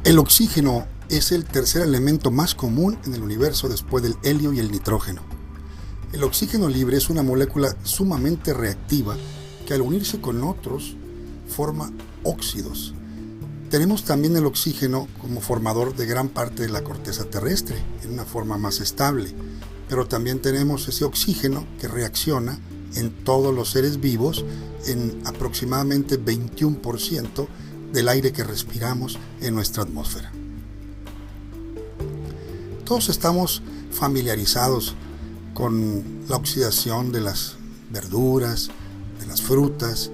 El oxígeno es el tercer elemento más común en el universo después del helio y el nitrógeno. El oxígeno libre es una molécula sumamente reactiva que al unirse con otros forma óxidos. Tenemos también el oxígeno como formador de gran parte de la corteza terrestre, en una forma más estable, pero también tenemos ese oxígeno que reacciona en todos los seres vivos en aproximadamente 21% del aire que respiramos en nuestra atmósfera. Todos estamos familiarizados con la oxidación de las verduras, de las frutas,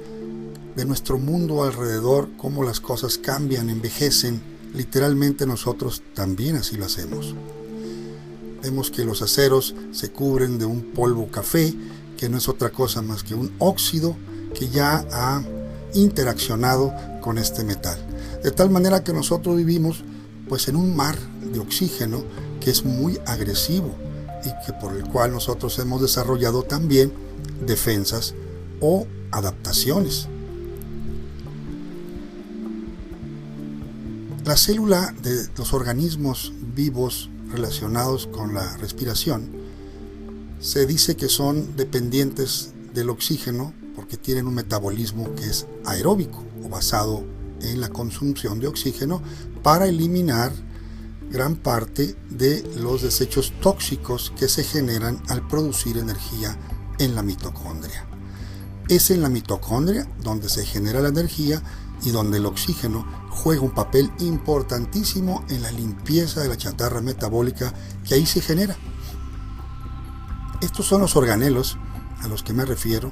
de nuestro mundo alrededor, cómo las cosas cambian, envejecen. Literalmente nosotros también así lo hacemos. Vemos que los aceros se cubren de un polvo café, que no es otra cosa más que un óxido que ya ha interaccionado con este metal. De tal manera que nosotros vivimos pues en un mar de oxígeno que es muy agresivo y que por el cual nosotros hemos desarrollado también defensas o adaptaciones. La célula de los organismos vivos relacionados con la respiración se dice que son dependientes del oxígeno porque tienen un metabolismo que es aeróbico o basado en la consumición de oxígeno para eliminar gran parte de los desechos tóxicos que se generan al producir energía en la mitocondria. Es en la mitocondria donde se genera la energía y donde el oxígeno juega un papel importantísimo en la limpieza de la chatarra metabólica que ahí se genera. Estos son los organelos a los que me refiero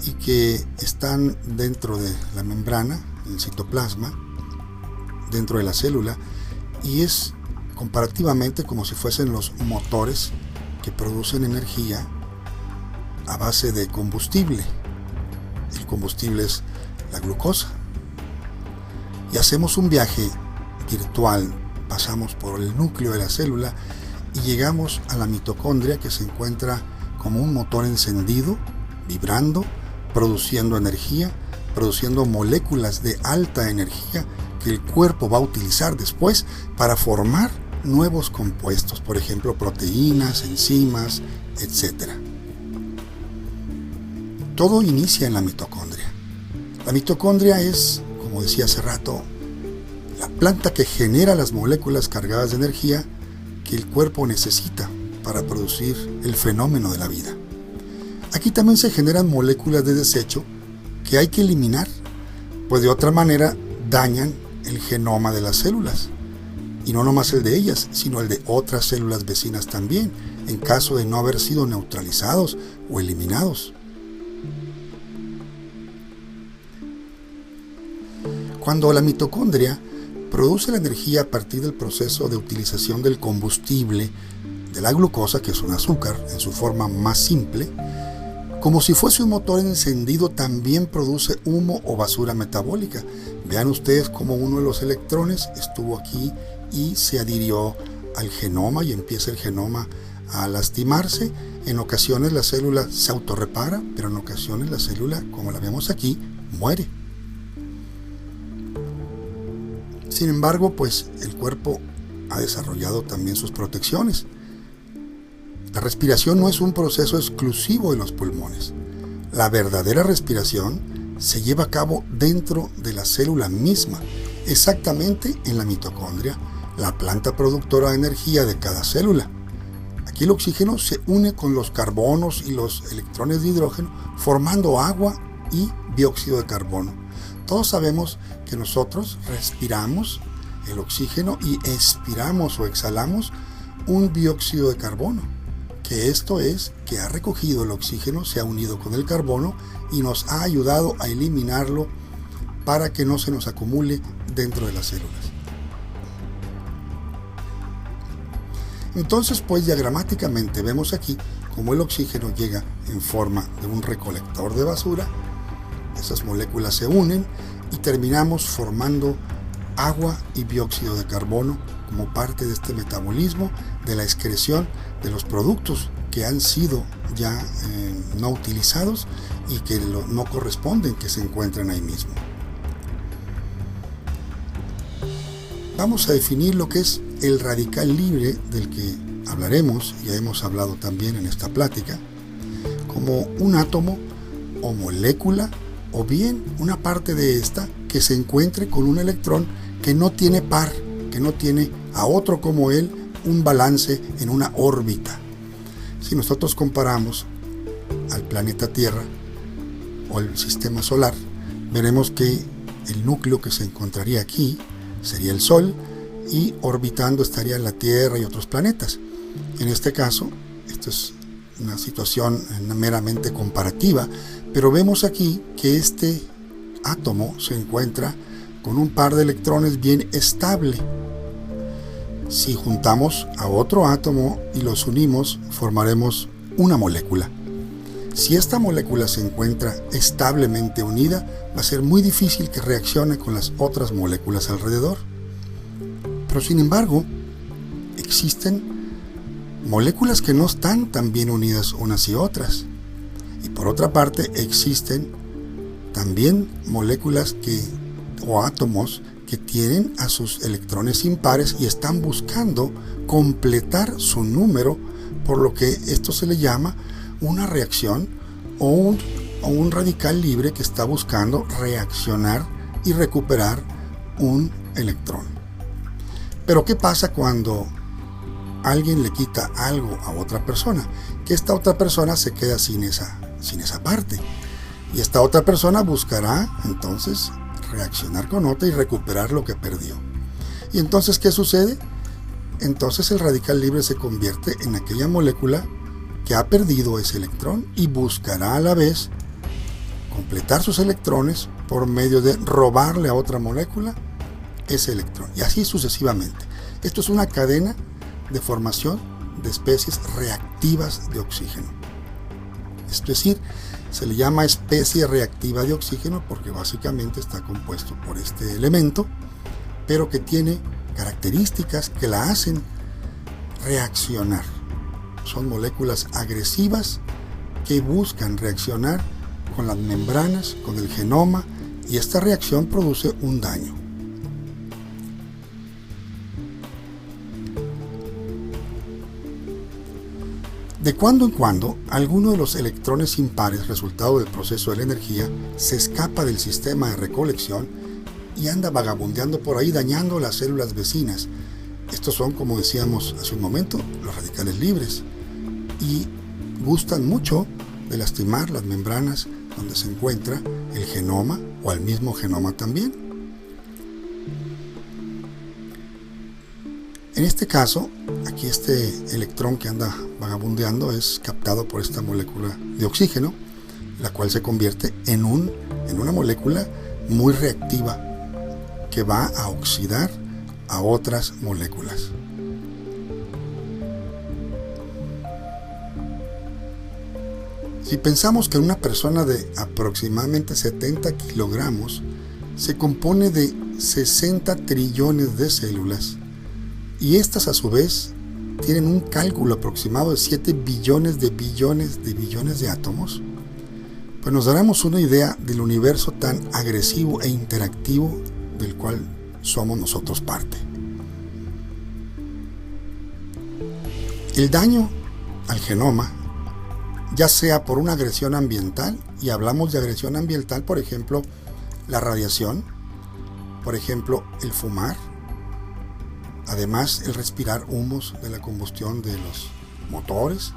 y que están dentro de la membrana, el citoplasma, dentro de la célula, y es comparativamente como si fuesen los motores que producen energía a base de combustible. El combustible es la glucosa. Y hacemos un viaje virtual, pasamos por el núcleo de la célula y llegamos a la mitocondria, que se encuentra como un motor encendido, vibrando, produciendo energía, produciendo moléculas de alta energía que el cuerpo va a utilizar después para formar nuevos compuestos, por ejemplo proteínas, enzimas, etc. Todo inicia en la mitocondria. La mitocondria es, como decía hace rato, la planta que genera las moléculas cargadas de energía que el cuerpo necesita para producir el fenómeno de la vida. Aquí también se generan moléculas de desecho que hay que eliminar, pues de otra manera dañan el genoma de las células. Y no nomás el de ellas, sino el de otras células vecinas también, en caso de no haber sido neutralizados o eliminados. Cuando la mitocondria produce la energía a partir del proceso de utilización del combustible de la glucosa, que es un azúcar en su forma más simple, como si fuese un motor encendido, también produce humo o basura metabólica. Vean ustedes cómo uno de los electrones estuvo aquí y se adhirió al genoma y empieza el genoma a lastimarse. En ocasiones la célula se autorrepara, pero en ocasiones la célula, como la vemos aquí, muere. Sin embargo, pues el cuerpo ha desarrollado también sus protecciones. La respiración no es un proceso exclusivo de los pulmones. La verdadera respiración se lleva a cabo dentro de la célula misma, exactamente en la mitocondria, la planta productora de energía de cada célula. Aquí el oxígeno se une con los carbonos y los electrones de hidrógeno, formando agua y dióxido de carbono. Todos sabemos que nosotros respiramos el oxígeno y expiramos o exhalamos un dióxido de carbono, que esto es que ha recogido el oxígeno, se ha unido con el carbono y nos ha ayudado a eliminarlo para que no se nos acumule dentro de las células. Entonces, pues diagramáticamente vemos aquí cómo el oxígeno llega en forma de un recolector de basura. Esas moléculas se unen y terminamos formando agua y dióxido de carbono como parte de este metabolismo de la excreción de los productos que han sido ya no utilizados y que no corresponden que se encuentren ahí mismo. vamos a definir lo que es el radical libre, del que hablaremos, ya hemos hablado también en esta plática, como un átomo o molécula, o bien una parte de esta que se encuentre con un electrón que no tiene par, que no tiene a otro como él un balance en una órbita. Si nosotros comparamos al planeta Tierra o el sistema solar, veremos que el núcleo que se encontraría aquí sería el Sol, y orbitando estaría la Tierra y otros planetas. En este caso, esto es una situación meramente comparativa, pero vemos aquí que este átomo se encuentra con un par de electrones bien estable. Si juntamos a otro átomo y los unimos, formaremos una molécula. Si esta molécula se encuentra establemente unida, va a ser muy difícil que reaccione con las otras moléculas alrededor. Pero sin embargo, existen moléculas que no están tan bien unidas unas y otras. Y por otra parte, existen también moléculas o átomos que tienen a sus electrones impares y están buscando completar su número, por lo que esto se le llama una reacción o un radical libre que está buscando reaccionar y recuperar un electrón. Pero ¿qué pasa cuando alguien le quita algo a otra persona? Que esta otra persona se queda sin esa parte, y esta otra persona buscará entonces reaccionar con otra y recuperar lo que perdió. Y entonces, ¿qué sucede? Entonces el radical libre se convierte en aquella molécula que ha perdido ese electrón y buscará a la vez completar sus electrones por medio de robarle a otra molécula ese electrón, y así sucesivamente. Esto es una cadena de formación de especies reactivas de oxígeno. Es decir, se le llama especie reactiva de oxígeno porque básicamente está compuesto por este elemento, pero que tiene características que la hacen reaccionar. Son moléculas agresivas que buscan reaccionar con las membranas, con el genoma, y esta reacción produce un daño. De cuando en cuando, alguno de los electrones impares resultado del proceso de la energía se escapa del sistema de recolección y anda vagabundeando por ahí dañando las células vecinas. Estos son, como decíamos hace un momento, los radicales libres, y gustan mucho de lastimar las membranas donde se encuentra el genoma o el mismo genoma también. En este caso, aquí este electrón que anda vagabundeando es captado por esta molécula de oxígeno, la cual se convierte en una molécula muy reactiva que va a oxidar a otras moléculas. Si pensamos que una persona de aproximadamente 70 kilogramos se compone de 60 trillones de células, y estas a su vez tienen un cálculo aproximado de 7 billones de billones de billones de átomos, pues nos daremos una idea del universo tan agresivo e interactivo del cual somos nosotros parte. El daño al genoma, ya sea por una agresión ambiental, y hablamos de agresión ambiental, por ejemplo, la radiación, por ejemplo, el fumar, además el respirar humos de la combustión de los motores,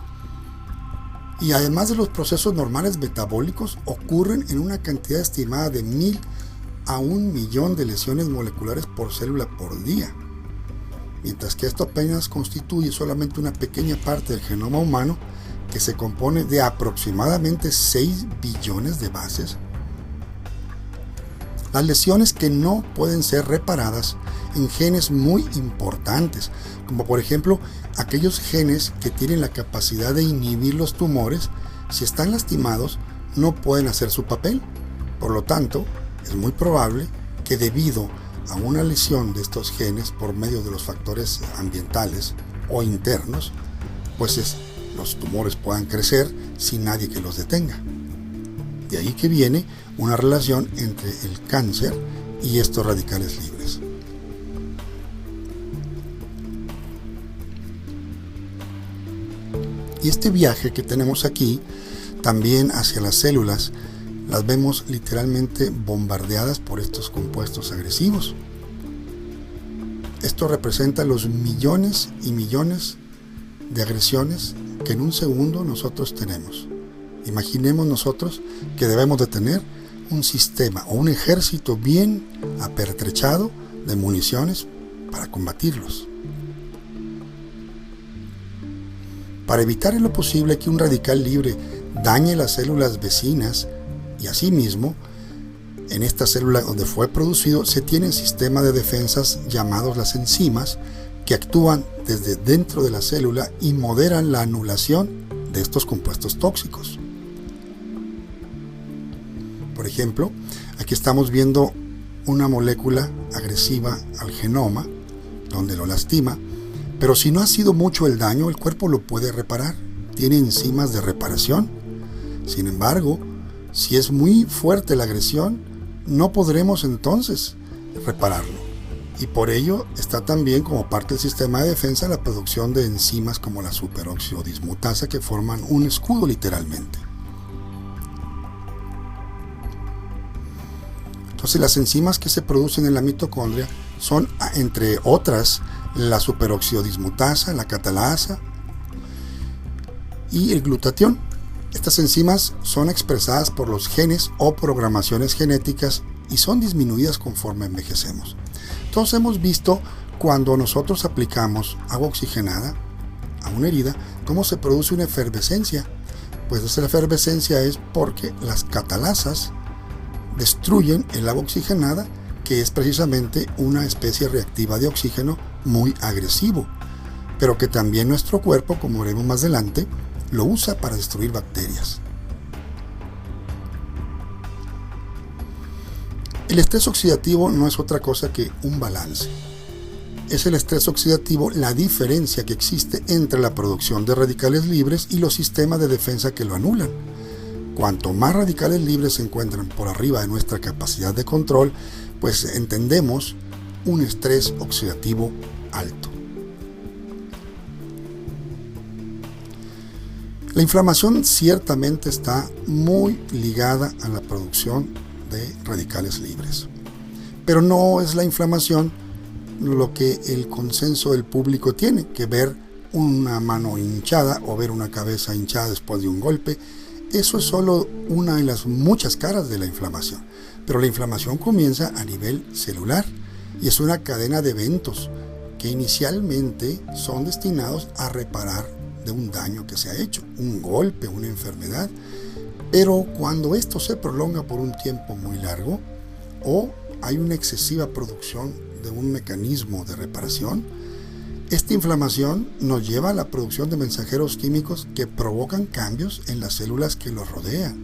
y además de los procesos normales metabólicos, ocurren en una cantidad estimada de 1000 a 1 millón de lesiones moleculares por célula por día, mientras que esto apenas constituye solamente una pequeña parte del genoma humano, que se compone de aproximadamente 6 billones de bases. Las lesiones que no pueden ser reparadas en genes muy importantes, como por ejemplo aquellos genes que tienen la capacidad de inhibir los tumores, si están lastimados no pueden hacer su papel. Por lo tanto, es muy probable que debido a una lesión de estos genes por medio de los factores ambientales o internos, pues los tumores puedan crecer sin nadie que los detenga. De ahí que viene una relación entre el cáncer y estos radicales libres. Y este viaje que tenemos aquí, también hacia las células, las vemos literalmente bombardeadas por estos compuestos agresivos. Esto representa los millones y millones de agresiones que en un segundo nosotros tenemos. Imaginemos nosotros que debemos de tener un sistema o un ejército bien apertrechado de municiones para combatirlos. Para evitar en lo posible que un radical libre dañe las células vecinas y asimismo, en esta célula donde fue producido se tienen sistemas de defensas llamados las enzimas que actúan desde dentro de la célula y moderan la anulación de estos compuestos tóxicos. Por ejemplo, aquí estamos viendo una molécula agresiva al genoma, donde lo lastima, pero si no ha sido mucho el daño, el cuerpo lo puede reparar. Tiene enzimas de reparación. Sin embargo, si es muy fuerte la agresión, no podremos entonces repararlo. Y por ello está también como parte del sistema de defensa la producción de enzimas como la superoxidismutasa que forman un escudo literalmente. Entonces las enzimas que se producen en la mitocondria son, entre otras, la superoxidismutasa, la catalasa y el glutatión. Estas enzimas son expresadas por los genes o programaciones genéticas y son disminuidas conforme envejecemos. Entonces hemos visto cuando nosotros aplicamos agua oxigenada a una herida, cómo se produce una efervescencia. Pues esa efervescencia es porque las catalasas destruyen el agua oxigenada, que es precisamente una especie reactiva de oxígeno muy agresivo, pero que también nuestro cuerpo, como veremos más adelante, lo usa para destruir bacterias. El estrés oxidativo no es otra cosa que un balance. Es el estrés oxidativo la diferencia que existe entre la producción de radicales libres y los sistemas de defensa que lo anulan. Cuanto más radicales libres se encuentran por arriba de nuestra capacidad de control, pues entendemos un estrés oxidativo alto. La inflamación ciertamente está muy ligada a la producción de radicales libres, pero no es la inflamación lo que el consenso del público tiene, que ver una mano hinchada o ver una cabeza hinchada después de un golpe. Eso es solo una de las muchas caras de la inflamación, pero la inflamación comienza a nivel celular y es una cadena de eventos que inicialmente son destinados a reparar de un daño que se ha hecho, un golpe, una enfermedad, pero cuando esto se prolonga por un tiempo muy largo o hay una excesiva producción de un mecanismo de reparación, esta inflamación nos lleva a la producción de mensajeros químicos que provocan cambios en las células que los rodean.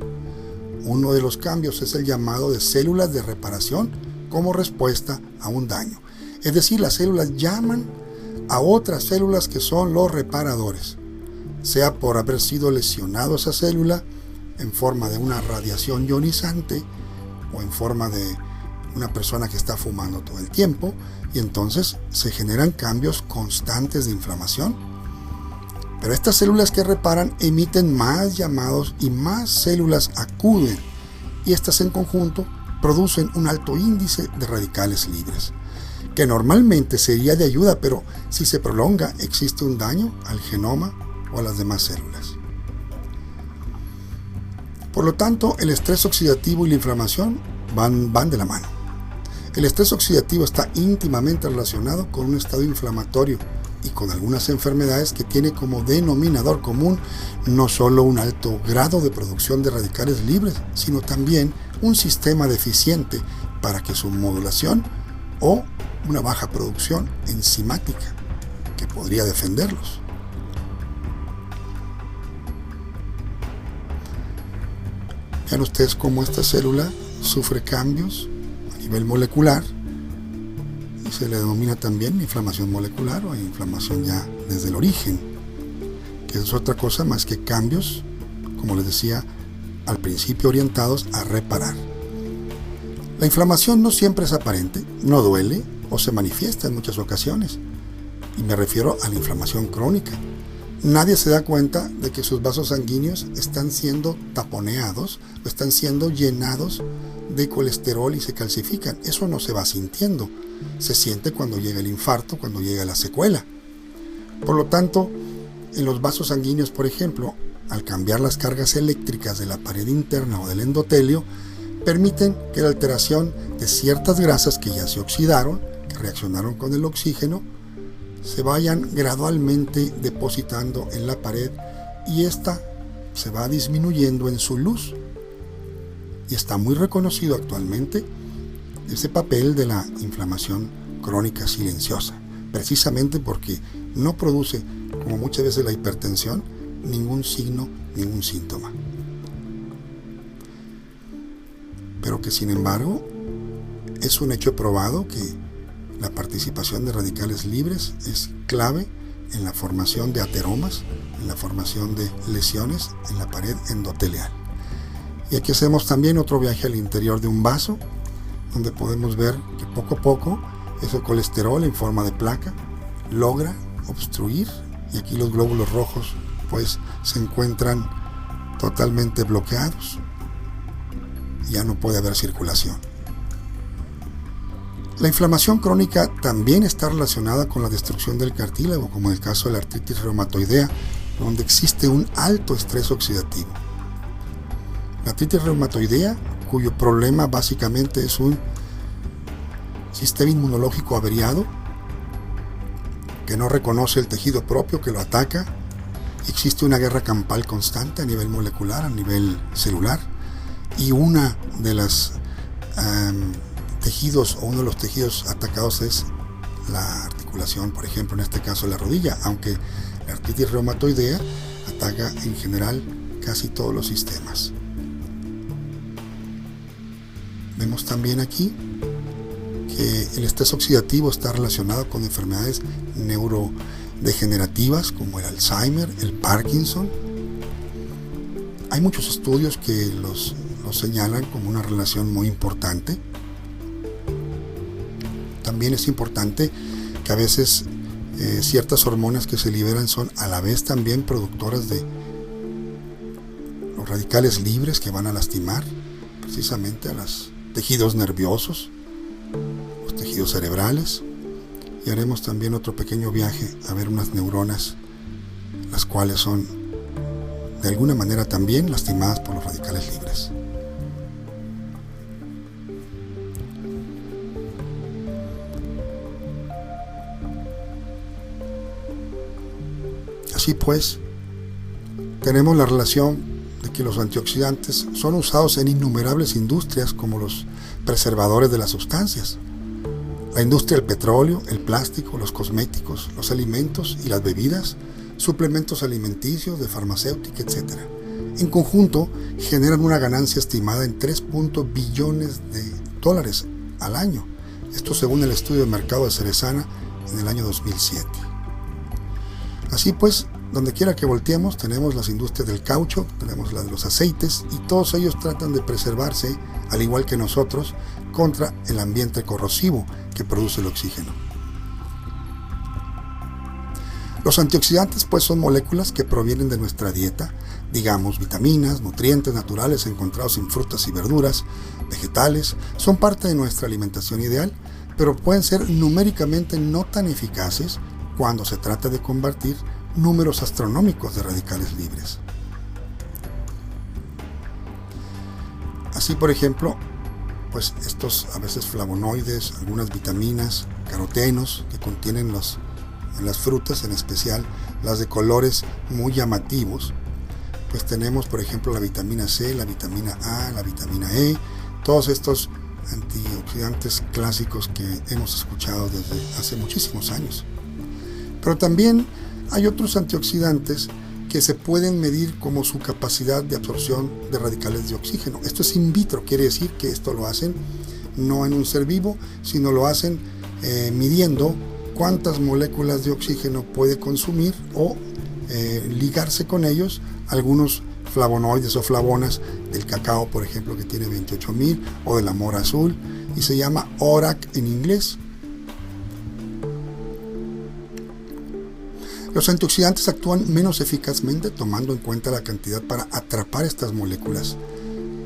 Uno de los cambios es el llamado de células de reparación como respuesta a un daño. Es decir, las células llaman a otras células que son los reparadores, sea por haber sido lesionado esa célula en forma de una radiación ionizante o en forma de una persona que está fumando todo el tiempo, y entonces se generan cambios constantes de inflamación. Pero estas células que reparan emiten más llamados y más células acuden, y estas en conjunto producen un alto índice de radicales libres, que normalmente sería de ayuda, pero si se prolonga existe un daño al genoma o a las demás células. Por lo tanto, el estrés oxidativo y la inflamación van de la mano. El estrés oxidativo está íntimamente relacionado con un estado inflamatorio y con algunas enfermedades que tiene como denominador común no solo un alto grado de producción de radicales libres, sino también un sistema deficiente para que su modulación o una baja producción enzimática que podría defenderlos. Vean ustedes cómo esta célula sufre cambios a nivel molecular y se le denomina también inflamación molecular o inflamación ya desde el origen, que es otra cosa más que cambios, como les decía al principio, orientados a reparar. La inflamación no siempre es aparente, no duele o se manifiesta en muchas ocasiones, y me refiero a la inflamación crónica, nadie se da cuenta de que sus vasos sanguíneos están siendo taponeados, o están siendo llenados de colesterol y se calcifican. Eso no se va sintiendo. Se siente cuando llega el infarto, cuando llega la secuela. Por lo tanto, en los vasos sanguíneos, por ejemplo, al cambiar las cargas eléctricas de la pared interna o del endotelio, permiten que la alteración de ciertas grasas que ya se oxidaron, que reaccionaron con el oxígeno, se vayan gradualmente depositando en la pared y ésta se va disminuyendo en su luz. Y está muy reconocido actualmente ese papel de la inflamación crónica silenciosa, precisamente porque no produce, como muchas veces la hipertensión, ningún signo, ningún síntoma. Pero que sin embargo es un hecho probado que la participación de radicales libres es clave en la formación de ateromas, en la formación de lesiones en la pared endotelial. Y aquí hacemos también otro viaje al interior de un vaso, donde podemos ver que poco a poco ese colesterol en forma de placa logra obstruir, y aquí los glóbulos rojos pues se encuentran totalmente bloqueados. Ya no puede haber circulación. La inflamación crónica también está relacionada con la destrucción del cartílago, como en el caso de la artritis reumatoidea, donde existe un alto estrés oxidativo. La artritis reumatoidea, cuyo problema básicamente es un sistema inmunológico averiado, que no reconoce el tejido propio, que lo ataca. Existe una guerra campal constante a nivel molecular, a nivel celular, y una de las tejidos, o uno de los tejidos atacados es la articulación, por ejemplo, en este caso la rodilla, aunque la artritis reumatoidea ataca en general casi todos los sistemas. Vemos también aquí que el estrés oxidativo está relacionado con enfermedades neurodegenerativas como el Alzheimer, el Parkinson. Hay muchos estudios que los señalan como una relación muy importante. También es importante que a veces ciertas hormonas que se liberan son a la vez también productoras de los radicales libres que van a lastimar precisamente a los tejidos nerviosos, los tejidos cerebrales. Y haremos también otro pequeño viaje a ver unas neuronas, las cuales son de alguna manera también lastimadas por los radicales libres. Así pues, tenemos la relación de que los antioxidantes son usados en innumerables industrias como los preservadores de las sustancias. La industria del petróleo, el plástico, los cosméticos, los alimentos y las bebidas, suplementos alimenticios, de farmacéutica, etc. En conjunto, generan una ganancia estimada en 3 billones de dólares al año. Esto según el estudio de mercado de Cerezana en el año 2007. Así pues, donde quiera que volteemos, tenemos las industrias del caucho, tenemos la de los aceites, y todos ellos tratan de preservarse, al igual que nosotros, contra el ambiente corrosivo que produce el oxígeno. Los antioxidantes pues son moléculas que provienen de nuestra dieta, digamos vitaminas, nutrientes naturales encontrados en frutas y verduras, vegetales, son parte de nuestra alimentación ideal, pero pueden ser numéricamente no tan eficaces cuando se trata de combatir números astronómicos de radicales libres. Así, por ejemplo, pues estos a veces flavonoides, algunas vitaminas, carotenos que contienen en las frutas, en especial las de colores muy llamativos, pues tenemos por ejemplo la vitamina C, la vitamina A, la vitamina E, todos estos antioxidantes clásicos que hemos escuchado desde hace muchísimos años. Pero también hay otros antioxidantes que se pueden medir como su capacidad de absorción de radicales de oxígeno. Esto es in vitro, quiere decir que esto lo hacen no en un ser vivo, sino lo hacen midiendo cuántas moléculas de oxígeno puede consumir o ligarse con ellos algunos flavonoides o flavonas del cacao, por ejemplo, que tiene 28.000, o de la mora azul, y se llama ORAC en inglés. Los antioxidantes actúan menos eficazmente tomando en cuenta la cantidad para atrapar estas moléculas,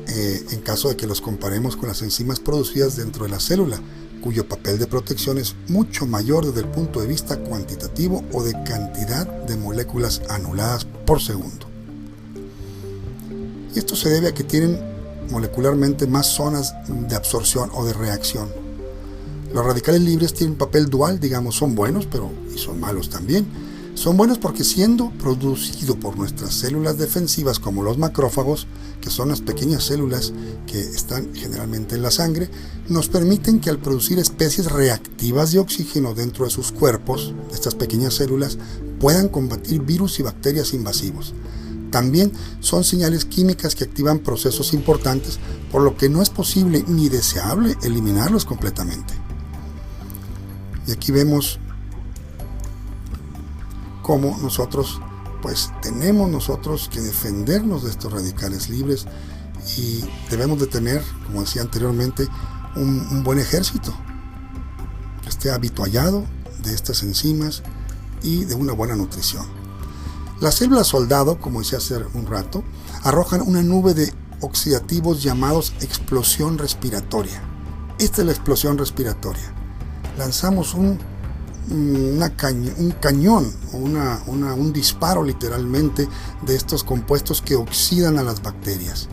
en caso de que los comparemos con las enzimas producidas dentro de la célula, cuyo papel de protección es mucho mayor desde el punto de vista cuantitativo o de cantidad de moléculas anuladas por segundo. Y esto se debe a que tienen molecularmente más zonas de absorción o de reacción. Los radicales libres tienen papel dual, digamos, son buenos, pero y son malos también. Son buenos porque siendo producido por nuestras células defensivas como los macrófagos, que son las pequeñas células que están generalmente en la sangre, nos permiten que al producir especies reactivas de oxígeno dentro de sus cuerpos, estas pequeñas células, puedan combatir virus y bacterias invasivos. También son señales químicas que activan procesos importantes, por lo que no es posible ni deseable eliminarlos completamente. Y aquí vemos cómo nosotros tenemos que defendernos de estos radicales libres y debemos de tener, como decía anteriormente, un buen ejército que esté habituallado de estas enzimas y de una buena nutrición. Las células soldado, como decía hace un rato, arrojan una nube de oxidativos llamados explosión respiratoria. Esta es la explosión respiratoria. Lanzamos un cañón o un disparo literalmente de estos compuestos que oxidan a las bacterias,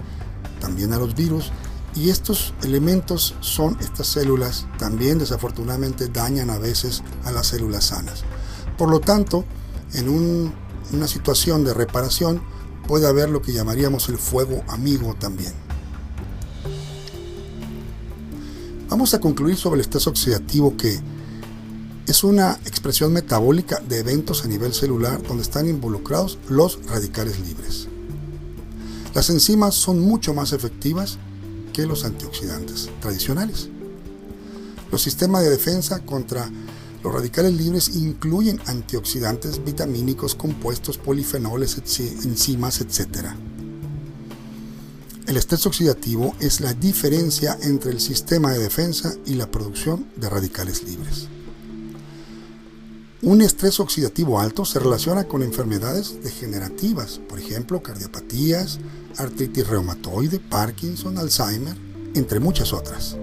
también a los virus, y estos elementos estas células también desafortunadamente dañan a veces a las células sanas. Por lo tanto, en una situación de reparación puede haber lo que llamaríamos el fuego amigo también. Vamos a concluir sobre el estrés oxidativo, que es una expresión metabólica de eventos a nivel celular donde están involucrados los radicales libres. Las enzimas son mucho más efectivas que los antioxidantes tradicionales. Los sistemas de defensa contra los radicales libres incluyen antioxidantes, vitamínicos, compuestos, polifenoles, enzimas, etc. El estrés oxidativo es la diferencia entre el sistema de defensa y la producción de radicales libres. Un estrés oxidativo alto se relaciona con enfermedades degenerativas, por ejemplo, cardiopatías, artritis reumatoide, Parkinson, Alzheimer, entre muchas otras.